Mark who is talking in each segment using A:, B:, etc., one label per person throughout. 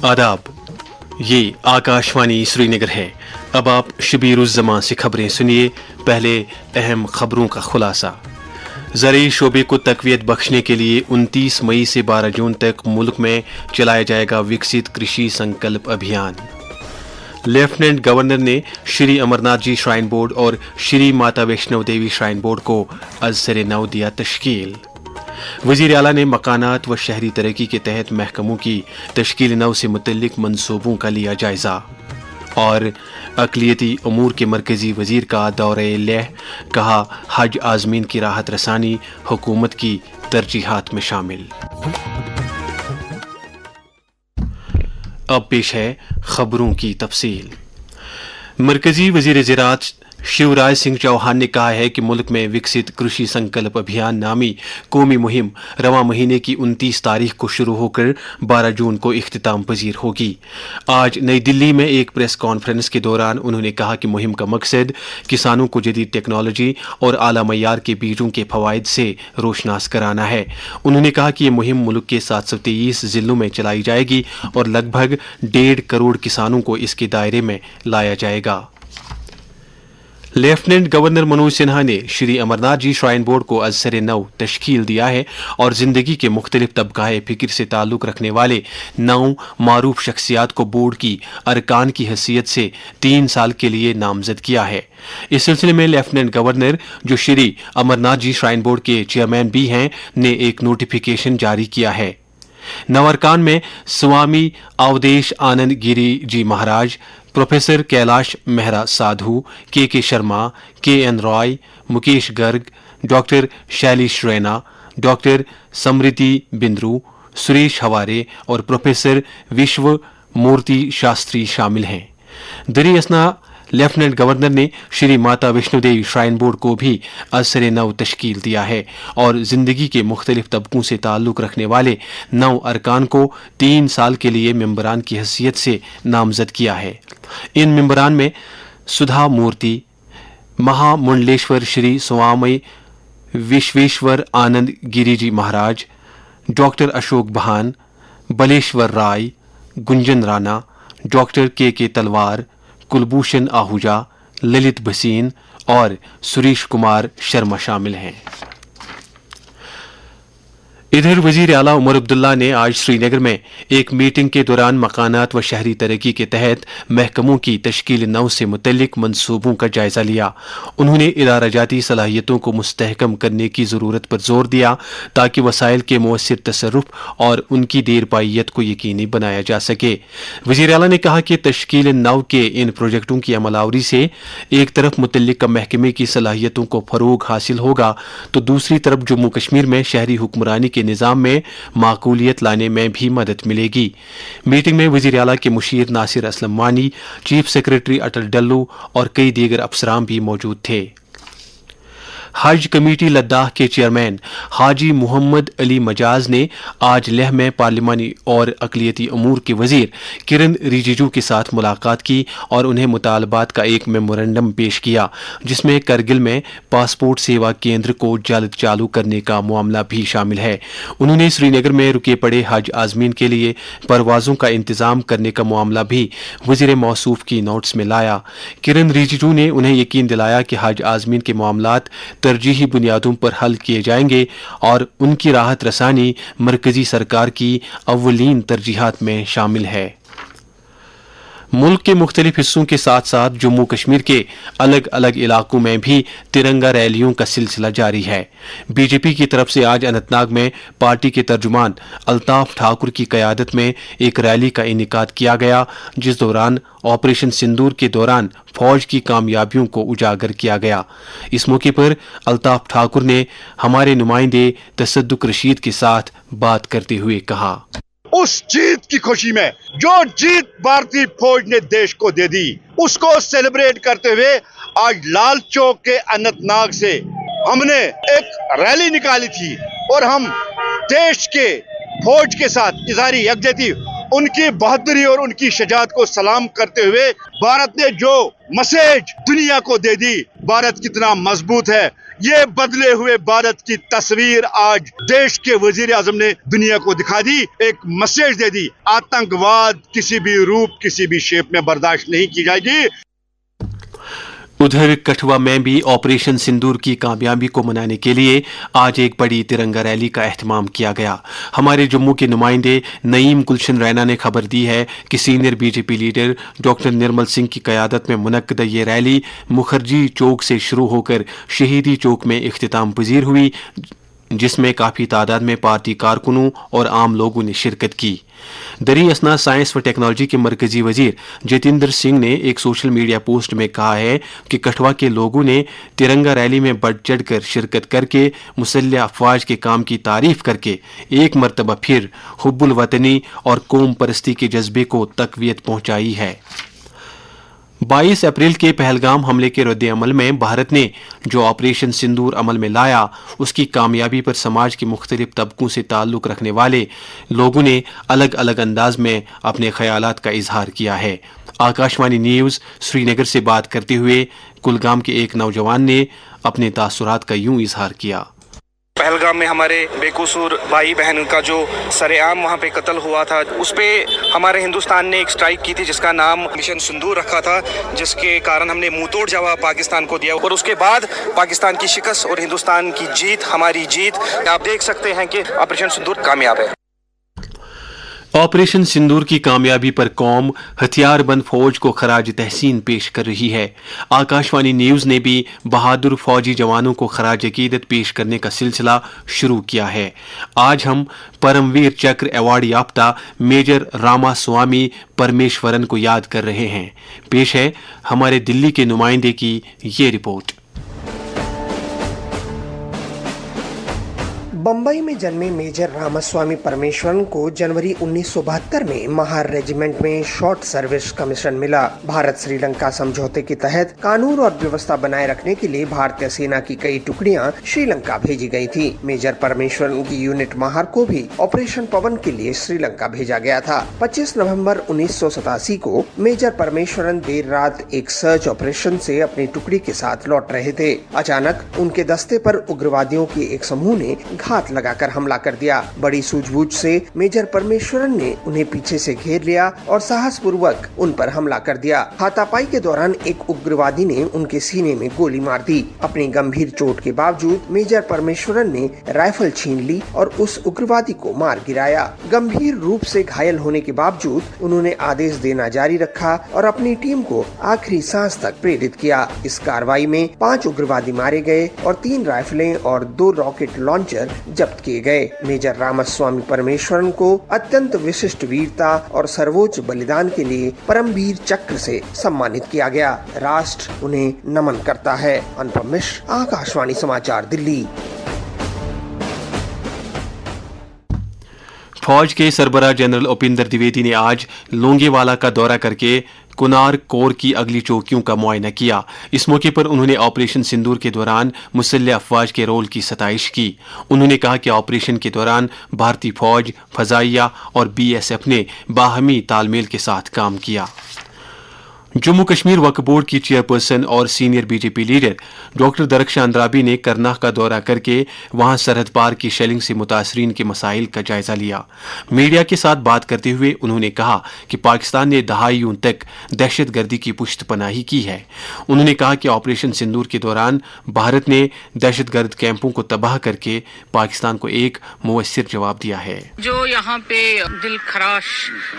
A: आदाब, ये आकाशवाणी श्रीनगर है। अब आप शबीरुज़्ज़मां से खबरें सुनिए। पहले अहम खबरों का खुलासा। ज़राई शोबे को तक़वियत बख्शने के लिए 29 मई से 12 जून तक मुल्क में चलाया जाएगा विकसित कृषि संकल्प अभियान। लेफ्टिनेंट गवर्नर ने श्री अमरनाथ जी श्राइन बोर्ड और श्री माता वैष्णो देवी श्राइन बोर्ड को अज़-सर नौ दिया तश्कील। वज़ीर आला ने मकानात व शहरी तरक्की के तहत महकमों की तश्कील नौ से मुतल्लिक मंसूबों का लिया जायजा। और अक़लियती अमूर के मरकज़ी वज़ीर का दौरे लेह, कहा हज आज़मीन की राहत रसानी हुकूमत की तरजीहात में शामिल। अब पेश है खबरों की तफसील। मरकज़ी वज़ीर ज़राअत शिवराज सिंह चौहान ने कहा है कि मुल्क में विकसित कृषि संकल्प अभियान नामी कौमी मुहिम रवां महीने की 29 तारीख को शुरू होकर 12 जून को इख्तिताम पजीर होगी। आज नई दिल्ली में एक प्रेस कॉन्फ्रेंस के दौरान उन्होंने कहा कि मुहिम का मकसद किसानों को जदीद टेक्नोलॉजी और आला मयार के बीजों के फवाइद से रोशनास कराना है। उन्होंने कहा कि ये मुहिम मुल्क के 723 जिलों में चलाई जाएगी और लगभग 1.5 करोड़ किसानों को इसके दायरे में लाया जाएगा। लेफ्टिनेंट गवर्नर मनोज सिन्हा ने श्री अमरनाथ जी श्राइन बोर्ड को अज़-सर नौ तश्कील दिया है और जिंदगी के मुख्तलिफ तबकाए फिक्र से ताल्लुक़ रखने वाले 9 मारूफ शख्सियात को बोर्ड की अरकान की हैसियत से 3 साल के लिए नामजद किया है। इस सिलसिले में लेफ्टिनेंट गवर्नर, जो श्री अमरनाथ जी श्राइन बोर्ड के चेयरमैन भी हैं, ने एक नोटिफिकेशन जारी किया है। नवअरकान में Swami Avdhesh Anand Giri ji Maharaj, professor Kailash Mehra Sadhu, K Sharma, K N. Roy, Mukesh Garg, doctor Shailesh Raina, doctor Smriti Bindroo, Suresh Haware और प्रोफेसर विश्व मूर्ति शास्त्री शामिल हैं। दरी असना लेफ्टिनेंट गवर्नर ने श्री माता वैष्णो देवी श्राइन बोर्ड को भी अज़-सर नौ तश्कील दिया है और जिंदगी के मुख्तलिफ तबकों से ताल्लुक़ रखने वाले 9 अरकान को 3 साल के लिए मेंबरान की हैसियत से नामजद किया है। इन मेंबरान में सुधा मूर्ति, महामुंडलेश्वर श्री स्वामी विश्वेश्वर आनंद गिरिजी महाराज, डॉक्टर अशोक बहान, बलेश्वर राय, गुंजन राणा, डॉक्टर के तलवार, कुलभूषण आहूजा, ललित भसीन और सुरेश कुमार शर्मा शामिल हैं। इधर वज़ीर आला उमर अब्दुल्ला ने आज श्रीनगर में एक मीटिंग के दौरान मकानात व शहरी तरक्की के तहत महकमों की तश्कील नौ से मुतल्लिक मंसूबों का जायजा लिया। उन्होंने इदारा-जाती सलाहियतों को मुस्तहकम करने की ज़रूरत पर जोर दिया ताकि वसाइल के मौसर तसर्रुफ और उनकी देरपाइयत को यकीनी बनाया जा सके। वज़ीर आला ने कहा कि तश्कील नौ के इन प्रोजेक्टों की अमलावरी से एक तरफ मुतल्लिका महकमे की सलाहियतों को फ़रोग हासिल होगा तो दूसरी तरफ जम्मू कश्मीर में शहरी हुक्मरानी के निज़ाम में माकूलियत लाने में भी मदद मिलेगी। मीटिंग में वज़ीर आला के मुशीर नासिर असलम वानी, चीफ सेक्रेटरी अटल डल्लू और कई दीगर अफसरान भी मौजूद थे। हज कमेटी लद्दाख के चेयरमैन हाजी मोहम्मद अली मजाज ने आज लेह में पार्लिमानी और अक़लियती अमूर के वज़ीर किरण रिजिजू के साथ मुलाकात की और उन्हें मुतालबात का एक मेमोरेंडम पेश किया, जिसमें करगिल में पासपोर्ट सेवा केंद्र को जल्द चालू करने का मामला भी शामिल है। उन्होंने श्रीनगर में रुके पड़े हज आज़मीन के लिए परवाज़ों का इंतज़ाम करने का मामला भी वज़ीर मौसूफ की नोट्स में लाया। किरण रिजिजू ने उन्हें यकीन दिलाया कि हज आज़मीन के मामलात तरजीही बुनियादों पर हल किए जाएंगे और उनकी राहत रसानी मरकजी सरकार की अव्वलीन तरजीहात में शामिल है। मुल्क के मुख्तलिफ हिस्सों के साथ साथ जम्मू कश्मीर के अलग अलग इलाकों में भी तिरंगा रैलियों का सिलसिला जारी है। बीजेपी की तरफ से आज अनंतनाग में पार्टी के तर्जुमान अल्ताफ ठाकुर की क़यादत में एक रैली का इनेकाद किया गया, जिस दौरान ऑपरेशन सिंदूर के दौरान फौज की कामयाबियों को उजागर किया गया। इस मौके पर अल्ताफ ठाकुर ने हमारे नुमाइंदे तसद्दुक रशीद के साथ बात करते हुए कहा,
B: उस जीत की खुशी में जो जीत भारतीय फौज ने देश को दे दी, उसको सेलिब्रेट करते हुए आज लाल चौक के अनंतनाग से हमने एक रैली निकाली थी और हम देश के फौज के साथ इज़हारी यकजहती उनकी बहादुरी और उनकी शजाअत को सलाम करते हुए भारत ने जो मैसेज दुनिया को दे दी, भारत कितना मजबूत है, یہ بدلے ہوئے بھارت کی تصویر آج دیش کے وزیر اعظم نے دنیا کو دکھا دی، ایک میسج دے دی، آتنکواد کسی بھی روپ کسی بھی شیپ میں برداشت نہیں کی جائے گی۔
A: ادھر کٹھوا میں بھی آپریشن سندور کی کامیابی کو منانے کے لیے آج ایک بڑی ترنگا ریلی کا اہتمام کیا گیا۔ ہمارے جموں کے نمائندے نعیم گلشن رینا نے خبر دی ہے کہ senior B J P leader doctor Nirmal Singh کی قیادت میں منعقدہ یہ ریلی مکھرجی چوک سے شروع ہو کر شہیدی چوک میں اختتام پذیر ہوئی، جس میں کافی تعداد میں پارٹی کارکنوں اور عام لوگوں نے شرکت کی۔ دریں اثنا سائنس و ٹیکنالوجی کے مرکزی وزیر جتیندر سنگھ نے ایک سوشل میڈیا پوسٹ میں کہا ہے کہ کٹھوا کے لوگوں نے ترنگا ریلی میں بڑھ چڑھ کر شرکت کر کے مسلح افواج کے کام کی تعریف کر کے ایک مرتبہ پھر حب الوطنی اور قوم پرستی کے جذبے کو تقویت پہنچائی ہے۔ 22 اپریل کے پہلگام حملے کے رد عمل میں بھارت نے جو آپریشن سندور عمل میں لایا، اس کی کامیابی پر سماج کے مختلف طبقوں سے تعلق رکھنے والے لوگوں نے الگ الگ انداز میں اپنے خیالات کا اظہار کیا ہے۔ آکاشوانی نیوز سری نگر سے بات کرتے ہوئے کلگام کے ایک نوجوان نے اپنے تاثرات کا یوں اظہار کیا۔
C: پہلگام میں ہمارے بے قصور بھائی بہن کا جو سر عام وہاں پہ قتل ہوا تھا، اس پہ ہمارے ہندوستان نے ایک سٹرائک کی تھی جس کا نام مشن سندور رکھا تھا، جس کے کارن ہم نے منہ توڑ جواب پاکستان کو دیا، اور اس کے بعد پاکستان کی شکست اور ہندوستان کی جیت، ہماری جیت، آپ دیکھ سکتے ہیں کہ آپریشن سندور کامیاب ہے۔
A: آپریشن سندور کی کامیابی پر قوم ہتھیار بند فوج کو خراج تحسین پیش کر رہی ہے۔ آکاشوانی نیوز نے بھی بہادر فوجی جوانوں کو خراج عقیدت پیش کرنے کا سلسلہ شروع کیا ہے۔ آج ہم پرم ویر چکر ایوارڈ یافتہ میجر راما سوامی پرمیشورن کو یاد کر رہے ہیں۔ پیش ہے ہمارے دلی کے نمائندے کی یہ رپورٹ۔
D: بمبئی میں جنمے میجر راماسوامی پرمیشورن کو جنوری 1972 میں مہار ریجیمنٹ میں شارٹ سروس کمیشن ملا۔ بھارت سری لنکا سمجھوتے کے تحت قانون اور ویوستھا بنائے رکھنے کے لیے بھارتیہ سینا کی کئی ٹکڑیاں سری لنکا بھیجی گئی تھی۔ میجر پرمیشورن کی یونٹ مہار کو بھی آپریشن پون کے لیے سری لنکا بھیجا گیا تھا۔ 25 نومبر 1987 کو میجر پرمیشورن دیر رات ایک سرچ آپریشن سے اپنی ٹکڑی کے ساتھ لوٹ رہے تھے۔ اچانک ان کے دستے پر اگروادیوں کے ایک سموہ نے ہاتھ لگا کر حملہ کر دیا۔ بڑی سوجھ بوجھ سے میجر پرمیشورن نے انہیں پیچھے سے گھیر لیا اور ساہس پوروک ان پر حملہ کر دیا۔ ہاتھا پائی کے دوران ایک اگروادی نے ان کے سینے میں گولی مار دی۔ اپنی گمبھیر چوٹ کے باوجود میجر پرمیشورن نے رائفل چھین لی اور اس اگروادی کو مار گرایا۔ گمبھیر روپ سے گھائل ہونے کے باوجود انہوں نے آدیش دینا جاری رکھا اور اپنی ٹیم کو آخری سانس تک پریرت کیا۔ اس کارروائی میں 5 اگروادی مارے گئے اور 3 رائفلیں اور 2 راکٹ لانچر ضبط کیے گئے۔ میجر راماسوامی پرمیشورن کو اتنت وششٹ ویرتا اور سرووچ بلیدان کے لیے پرم ویر چکر سے سمانت کیا گیا۔ راشٹر انہیں نمن کرتا ہے۔ انپم مشر، آکاشوانی سماچار، دلی۔
A: فوج کے سربراہ جنرل اپیندر دیویدی نے آج لونگے والا کا دورہ کر کے کنار کور کی اگلی چوکیوں کا معائنہ کیا۔ اس موقع پر انہوں نے آپریشن سندور کے دوران مسلح افواج کے رول کی ستائش کی۔ انہوں نے کہا کہ آپریشن کے دوران بھارتی فوج، فضائیہ اور BSF نے باہمی تال میل کے ساتھ کام کیا۔ جموں کشمیر وقف بورڈ کی چیئرپرسن اور senior B J P leader doctor Darakhshan Andrabi نے کرناہ کا دورہ کر کے وہاں سرحد پار کی شیلنگ سے متاثرین کے مسائل کا جائزہ لیا۔ میڈیا کے ساتھ بات کرتے ہوئے انہوں نے کہا کہ پاکستان نے دہائیوں تک دہشت گردی کی پشت پناہی کی ہے۔ انہوں نے کہا کہ آپریشن سندور کے دوران بھارت نے دہشت گرد کیمپوں کو تباہ کر کے پاکستان کو ایک مؤثر جواب دیا ہے۔
E: جو یہاں پہ دل خراش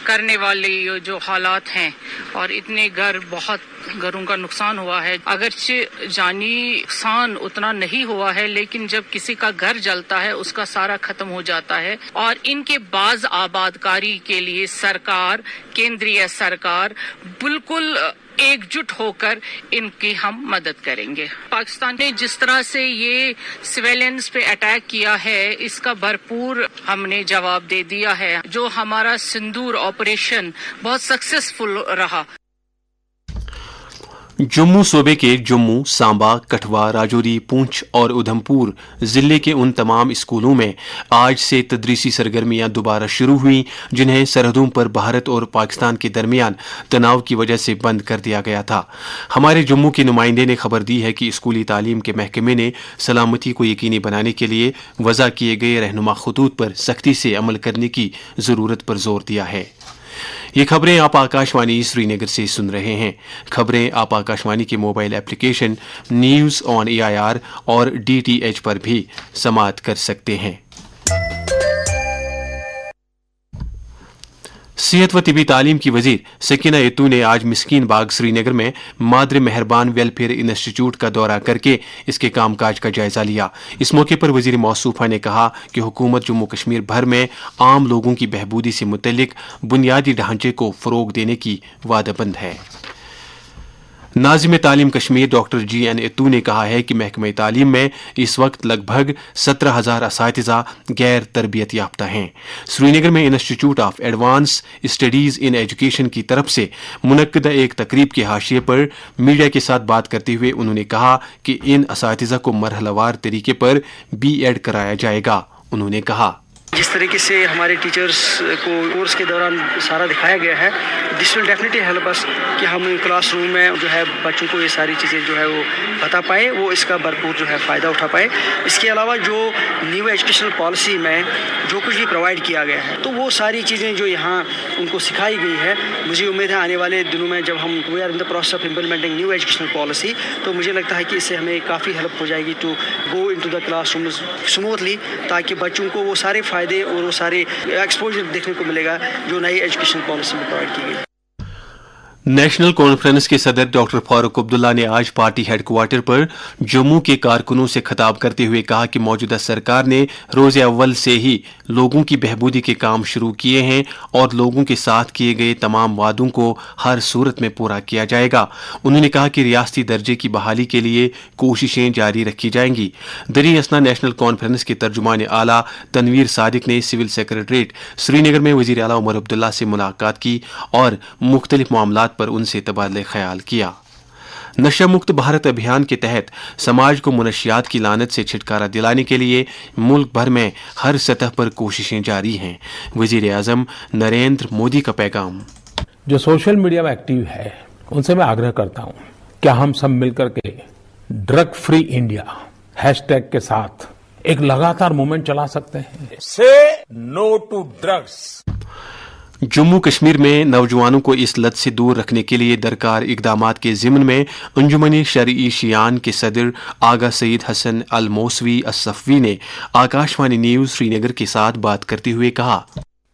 E: کرنے والے جو حالات ہیں اور اتنے بہت گھروں کا نقصان ہوا ہے، اگرچہ جانی نقصان اتنا نہیں ہوا ہے، لیکن جب کسی کا گھر جلتا ہے اس کا سارا ختم ہو جاتا ہے، اور ان کے بعض آباد کاری کے لیے سرکار، کیندری سرکار بالکل ایک جٹ ہو کر ان کی ہم مدد کریں گے۔ پاکستان نے جس طرح سے یہ سویلینس پہ اٹیک کیا ہے، اس کا بھرپور ہم نے جواب دے دیا ہے۔ جو ہمارا سندور آپریشن بہت سکسیسفل رہا۔
A: जम्मू सूबे के जम्मू, सांबा, कठवा, राजौरी, पूंछ और उधमपुर जिले के उन तमाम स्कूलों में आज से तदरीसी सरगर्मियां दोबारा शुरू हुई जिन्हें सरहदों पर भारत और पाकिस्तान के दरमियान तनाव की वजह से बंद कर दिया गया था। हमारे जम्मू के नुमाइंदे ने खबर दी है कि स्कूली तालीम के महकमे ने सलामती को यकीनी बनाने के लिए वज़ा किए गए रहनुमा खतूत पर सख्ती से अमल करने की ज़रूरत पर जोर दिया है। ये खबरें आप आकाशवाणी श्रीनगर से सुन रहे हैं। खबरें आप आकाशवाणी के mobile application news on AIR और DTH पर भी समाअत कर सकते हैं। सेहत व तिबी तालीम की वजीर सकीना यत्तू ने आज मिस्कीन बाग श्रीनगर में मादर मेहरबान वेलफेयर इंस्टीट्यूट का दौरा करके इसके कामकाज का जायजा लिया। इस मौके पर वजीर मौसूफा ने कहा कि हुकूमत जम्मू कश्मीर भर में आम लोगों की बहबूदी से मुतल्लिक बुनियादी ढांचे को फरोग देने की वादाबंद है। नाज़िम तालीम कश्मीर डॉक्टर GN यत्तू ने कहा है कि महकमे तालीम में इस वक्त लगभग 17,000 असातिज़ा गैर तरबियत याफ्ता हैं। श्रीनगर में institute of advance studies in education की तरफ से मुनक्किदा एक तकरीब के हाशिए पर मीडिया के साथ बात करते हुए उन्होंने कहा कि इन असातिज़ा को मरहलावार तरीके पर B.Ed कराया जाएगा। उन्होंने कहा,
F: जिस तरीके से हमारे टीचर्स को कोर्स के दौरान सारा दिखाया गया है, this will definitely help us कि हम क्लास रूम में जो है बच्चों को ये सारी चीज़ें जो है वो बता पाए, वो इसका भरपूर जो है फ़ायदा उठा पाए। इसके अलावा जो न्यू एजुकेशनल पॉलिसी में जो कुछ भी प्रोवाइड किया गया है, तो वो सारी चीज़ें जो यहाँ उनको सिखाई गई है, मुझे उम्मीद है आने वाले दिनों में जब हम we are in the process of implementing new educational policy, तो मुझे लगता है कि इससे हमें काफ़ी हेल्प हो जाएगी to go into the classroom smoothly, ताकि बच्चों को वो सारे फ़ायदे और वो सारे एक्सपोजर देखने को मिलेगा जो नई एजुकेशन पॉलिसी में प्रोवाइड की गई है।
A: नेशनल कॉन्फ्रेंस के सदर डॉक्टर फारूक अब्दुल्ला ने आज पार्टी हेडक्वार्टर पर जम्मू के कारकुनों से खिताब करते हुए कहा कि मौजूदा सरकार ने रोज़े अव्वल से ही लोगों की बहबूदी के काम शुरू किए हैं और लोगों के साथ किए गए तमाम वादों को हर सूरत में पूरा किया जाएगा। उन्होंने कहा कि रियासती दर्जे की बहाली के लिए कोशिशें जारी रखी जाएंगी। दरी असना नेशनल कॉन्फ्रेंस के तर्जुमान आला तनवीर सादिक ने सिविल सेक्रेटरीट श्रीनगर में वज़ीर आला उमर अब्दुल्ला से मुलाकात की और मुख्तलिफ मामलात पर उनसे तबादले ख्याल किया। नशा मुक्त भारत अभियान के तहत समाज को मुनशियात की लानत से छुटकारा दिलाने के लिए मुल्क भर में हर सतह पर कोशिशें जारी हैं। वजीर आजम नरेंद्र मोदी का पैगाम,
G: जो सोशल मीडिया में एक्टिव है उनसे मैं आग्रह करता हूं, क्या हम सब मिलकर के ड्रग फ्री इंडिया हैशटैग के साथ एक लगातार मूवमेंट चला सकते हैं।
H: Say no to drugs.
A: Jammu Kashmir में नौजवानों को इस लत से दूर रखने के लिए दरकार इकदामात के ज़िम्न में अंजुमन शरई शियान के सदर आगा सईद हसन अल मौसवी असफ़वी ने आकाशवाणी न्यूज़ श्रीनगर के साथ बात करते हुए कहा,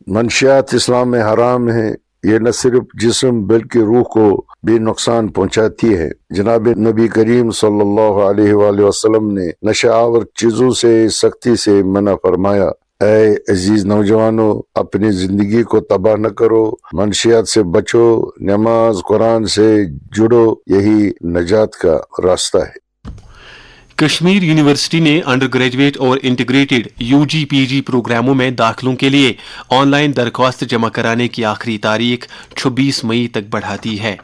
I: मंशियात इस्लाम में हराम है। ये न सिर्फ जिस्म बल्कि रूह को भी नुकसान पहुंचाती है। जनाब नबी करीम सल्लल्लाहु अलैहि वसल्लम ने नशावर चीजों से सख्ती से मना फरमाया। ऐ अजीज नौजवानों, अपनी जिंदगी को तबाह न करो, मंशियात से बचो, नमाज कुरान से जुड़ो, यही नजात का रास्ता है।
A: कश्मीर यूनिवर्सिटी ने अंडर ग्रेजुएट और इंटीग्रेटेड UG-PG प्रोग्रामों में दाखिलों के लिए ऑनलाइन दरख्वास्त जमा कराने की आखिरी तारीख 26 मई तक बढ़ा दी है।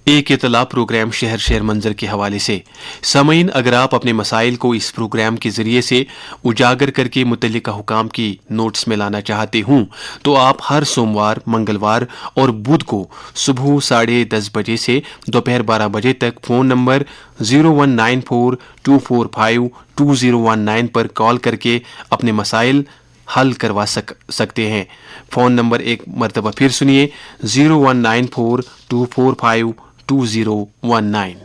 A: एक इतला प्रोग्राम शहर शहर मंजर के हवाले से सामीन, अगर आप अपने मसाइल को इस प्रोग्राम के जरिए से उजागर करके मुतल्लिका हुकाम की नोट्स में लाना चाहते हूं तो आप हर सोमवार, मंगलवार और बुध को सुबह 10:30 बजे से दोपहर 12 बजे तक फ़ोन नंबर 019424522019 पर कॉल करके अपने मसाइल हल करवा सकते हैं। फ़ोन नंबर एक मरतबा फिर सुनिए, 019424522019।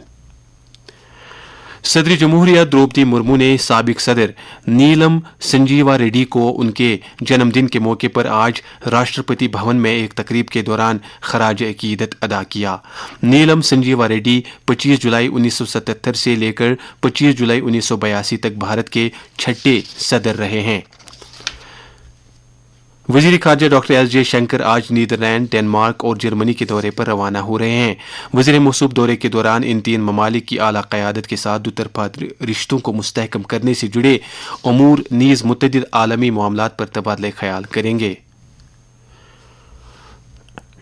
A: सदर जमहूरिया द्रौपदी मुर्मू ने साबिक सदर नीलम संजीवा रेड्डी को उनके जन्मदिन के मौके पर आज राष्ट्रपति भवन में एक तकरीब के दौरान खराज अकीदत अदा किया। नीलम संजीवा रेड्डी 25 जुलाई 1977 से लेकर 25 जुलाई 1982 तक भारत के 6ठे सदर रहे हैं। वजीर खारजा डॉक्टर S.J. शंकर आज नीदरलैंड, डेनमार्क और जर्मनी के दौरे पर रवाना हो रहे हैं। वजीर मौसूब दौरे के दौरान इन तीन ममालिक की आला क़यादत के साथ दुतरफा रिश्तों को मुस्तहकम करने से जुड़े अमूर नीज़ मुतअद्दिद आलमी मामलात पर तबादले ख्याल करेंगे।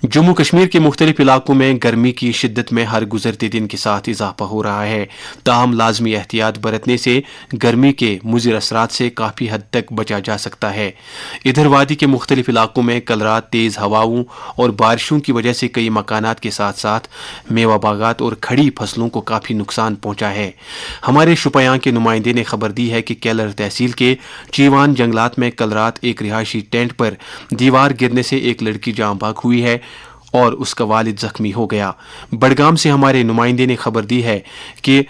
A: जम्मू कश्मीर के मुख्तलिफ इलाकों में गर्मी की शिद्दत में हर गुजरते दिन के साथ इजाफा हो रहा है। ताहम लाजमी एहतियात बरतने से गर्मी के मुज़िर असरात से काफ़ी हद तक बचा जा सकता है। इधर वादी के मुख्तलिफ इलाकों में कल रात तेज़ हवाओं और बारिशों की वजह से कई मकानात के साथ साथ मेवा बागात और खड़ी फसलों को काफ़ी नुकसान पहुंचा है। हमारे शुपयां के नुमाइंदे ने खबर दी है कि केलर तहसील के चीवान जंगलात में कल रात एक रिहायशी टेंट पर दीवार गिरने से एक लड़की जाँ बाग हुई है और उसका वालिद जख्मी हो गया। बडगाम से हमारे नुमाइंदे ने खबर दी है कि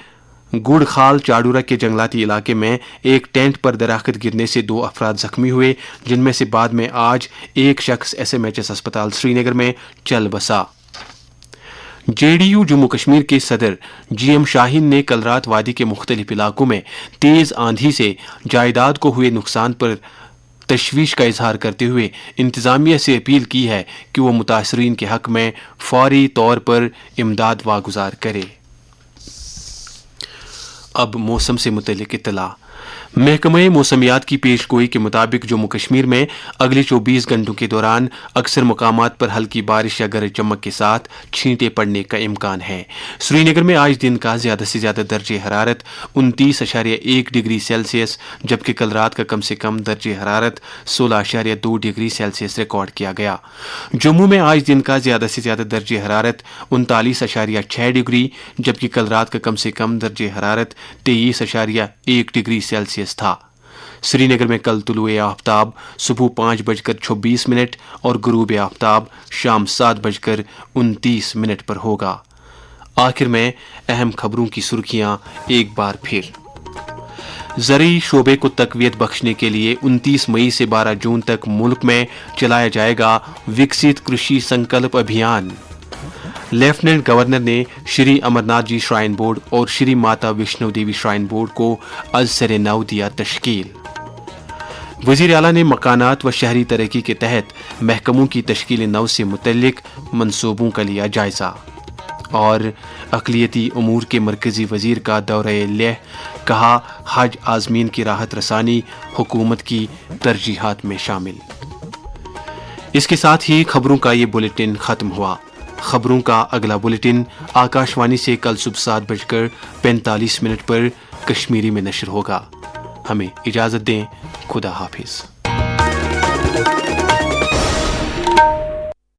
A: गुड़खाल चाडूरा के जंगलाती इलाके में एक टेंट पर दरख्त गिरने से 2 अफराद जख्मी हुए, जिनमें से बाद में आज एक शख्स SMHS अस्पताल श्रीनगर में चल बसा। JDU जम्मू कश्मीर के सदर GM शाहीन ने कल रात वादी के मुख्तलिफ इलाकों में तेज आंधी से जायदाद को हुए नुकसान पर तशवीश का इजहार करते हुए इंतजामिया से अपील की है कि वो मुतासरीन के हक में फौरी तौर पर इमदाद वागुजार करे। अब मौसम से मुतल्लिक इत्तला। महकमे मौसमियात की पेशगोई के मुताबिक जम्मू कश्मीर में अगले 24 घंटों के दौरान अक्सर मकामात पर हल्की बारिश या गरज चमक के साथ छींटे पड़ने का इम्कान है। श्रीनगर में आज दिन का ज्यादा से ज्यादा दर्जे हरारत 29.1 डिग्री सेल्सियस, जबकि कल रात का कम से कम दर्जे हरारत 16.2 डिग्री सेल्सियस रिकॉर्ड किया गया। जम्मू में आज दिन का ज्यादा से ज्यादा दर्जे हरारत 39.6 डिग्री, जबकि कल रात का कम से कम दर्जे हरारत 23.1 डिग्री सेल्सियस था। श्रीनगर में कल तुलुए आफ्ताब सुबह 5:26 और गुरूब आफ्ताब शाम 7:29 पर होगा। आखिर में अहम खबरों की सुर्खियां एक बार फिर। ज़रूरी शोबे को तकवीत बख्शने के लिए 29 मई से 12 जून तक मुल्क में चलाया जाएगा विकसित कृषि संकल्प अभियान। लेफ्टिनेंट गवर्नर ने श्री अमरनाथ जी श्राइन बोर्ड और श्री माता वैष्णो देवी श्राइन बोर्ड को अज़-सर नौ दिया तश्कील। वज़ीर आला ने मकानात व शहरी तरक्की के तहत महकमों की तश्कील नौ से मुतल्लिक मंसूबों का लिया जायजा। और अक़लियती उमूर के मरकज़ी वज़ीर का दौरे लेह, कहा हज आज़मीन की राहत रसानी हुकूमत की तरजीहात में शामिल। इसके साथ ही खबरों का ये बुलेटिन ख़त्म हुआ। खबरों का अगला बुलेटिन आकाशवाणी से कल सुबह 7:45 पर कश्मीरी में नशर होगा। हमें इजाज़त दें। खुदा हाफिज।